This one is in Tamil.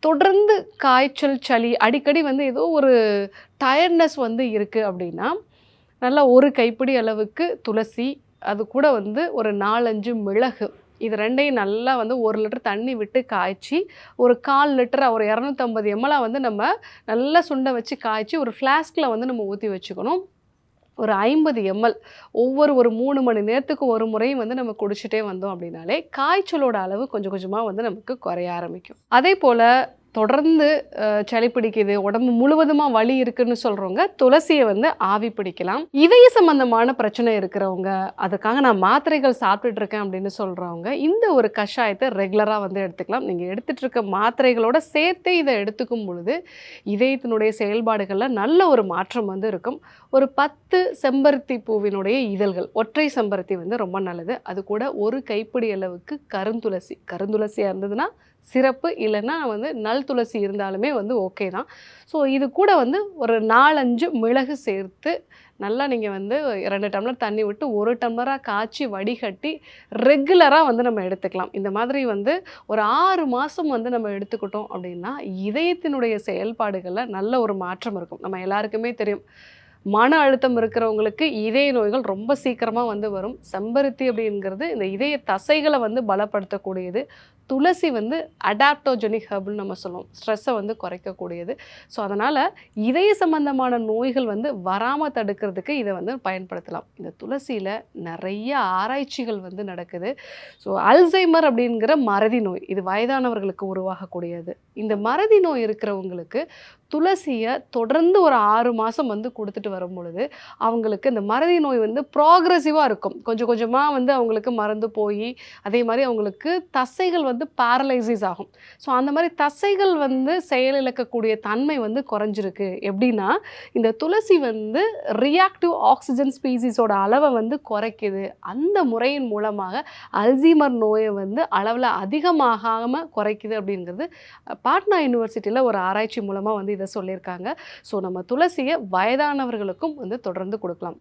தொடர்ந்து காய்ச்சல், சளி அடிக்கடி வந்து ஏதோ ஒரு டயர்ட்னஸ் வந்து இருக்கு அப்படின்னா, நல்லா ஒரு கைப்பிடி அளவுக்கு துளசி, அது கூட வந்து ஒரு 4, 5 மிளகு. இது 2யும் நல்லா வந்து 1 லிட்டர் தண்ணி விட்டு காய்ச்சி, ஒரு 1/4 லிட்டரா ஒரு 250 எம்எல்லா வந்து நம்ம நல்லா சுண்ட வச்சு காய்ச்சி, ஒரு ஃப்ளாஸ்க்ல வந்து நம்ம ஊத்தி வச்சுக்கணும். ஒரு 50 எம்எல் ஒரு 3 மணி நேரத்துக்கு ஒரு முறை வந்து நம்ம குடிச்சிட்டே வந்தோம் அப்படின்னாலே, காய்ச்சலோட அளவு கொஞ்சம் கொஞ்சமா வந்து நமக்கு குறைய ஆரம்பிக்கும். அதேபோல தொடர்ந்து சளி பிடிக்குது, உடம்பு முழுவதுமா வலி இருக்குன்னு சொல்றவங்க, துளசிய வந்து ஆவி பிடிக்கலாம். இதய சம்பந்தமான பிரச்சனை இருக்கிறவங்க, அதுக்காக நான் மாத்திரைகள் சாப்பிட்டுட்டு இருக்கேன் அப்படின்னு சொல்றவங்க, இந்த ஒரு கஷாயத்த ரெகுலரா வந்து எடுத்துக்கலாம். நீங்க எடுத்துட்டு இருக்க மாத்திரைகளோட சேர்த்தே இத எடுத்துக்கும் பொழுது, இதயத்தினுடைய செயல்பாடுகள்ல நல்ல ஒரு மாற்றம் வந்து இருக்கும். ஒரு 10 செம்பருத்தி பூவினுடைய இதழ்கள், ஒற்றை செம்பருத்தி வந்து ரொம்ப நல்லது. அது கூட ஒரு கைப்பிடி அளவுக்கு கருந்துளசி, கருந்துளசியா இருந்ததுன்னா சிறப்பு. இல்லன்னா வந்து நல் துளசி இருந்தாலுமே வந்து ஓகே தான். ஸோ இது கூட வந்து ஒரு 4, 5 மிளகு சேர்த்து நல்லா நீங்க வந்து 2 டம்ளர் தண்ணி விட்டு 1 டம்ளரா காய்ச்சி வடிகட்டி ரெகுலரா வந்து நம்ம எடுத்துக்கலாம். இந்த மாதிரி வந்து ஒரு 6 மாசம் வந்து நம்ம எடுத்துக்கிட்டோம் அப்படின்னா, இதயத்தினுடைய செயல்பாடுகள்ல நல்ல ஒரு மாற்றம் இருக்கும். நம்ம எல்லாருக்குமே தெரியும். மன அழுத்தம் இருக்கிறவங்களுக்கு இதய நோய்கள் ரொம்ப சீக்கிரமா வந்து வரும். செம்பருத்தி அப்படிங்கிறது இந்த இதய தசைகள வந்து பலப்படுத்தக்கூடியது. துளசி வந்து அடாப்டோஜெனிக் ஹெர்ப்ன்னு நம்ம சொல்லுவோம். ஸ்ட்ரெஸ்ஸ வந்து குறைக்கக்கூடியது. ஸோ, அதனால இதய சம்பந்தமான நோய்கள் வந்து வராம தடுக்கிறதுக்கு இத வந்து பயன்படுத்தலாம். இந்த துளசியில நெறைய ஆராய்ச்சிகள் வந்து நடக்குது. ஸோ, அல்சைமர் அப்படிங்கிற மறதி நோய். இது வயதானவர்களுக்கு உருவாகக்கூடியது. இந்த மறதி நோய் இருக்கிறவங்களுக்கு துளசிய தொடர்ந்து ஒரு 6 மாசம் வந்து குடுத்துட்டு வரும்பொழுது, அவங்களுக்கு இந்த மறதி நோய் வந்து ப்ராக்ரசிவா இருக்கும். கொஞ்சம் கொஞ்சமா வந்து அவங்களுக்கு மறந்து போயி, அதே மாரி அவங்களுக்கு தசைகள் வந்து பேரலைசிஸ் ஆகும். ஸோ, அந்த மாரி தசைகள் வந்து செயலிழக்கக்கூடிய தன்மை வந்து குறைஞ்சிருக்கு. எப்படின்னா, இந்த துளசி வந்து ரியாக்டிவ் ஆக்ஸிஜன் ஸ்பீசிஸோட அளவ வந்து குறைக்குது. அந்த முறையின் மூலமாக அல்சீமர் நோய வந்து அளவுல அதிகமாகாம குறைக்குது அப்படிங்கிறது, பாட்னா யூனிவர்சிட்டில ஒரு ஆராய்ச்சி மூலமா வந்து இத சொல்லியிருக்காங்க. ஸோ, நம்ம துளசிய வயதானவர்களுக்கும் வந்து தொடர்ந்து குடுக்கலாம்.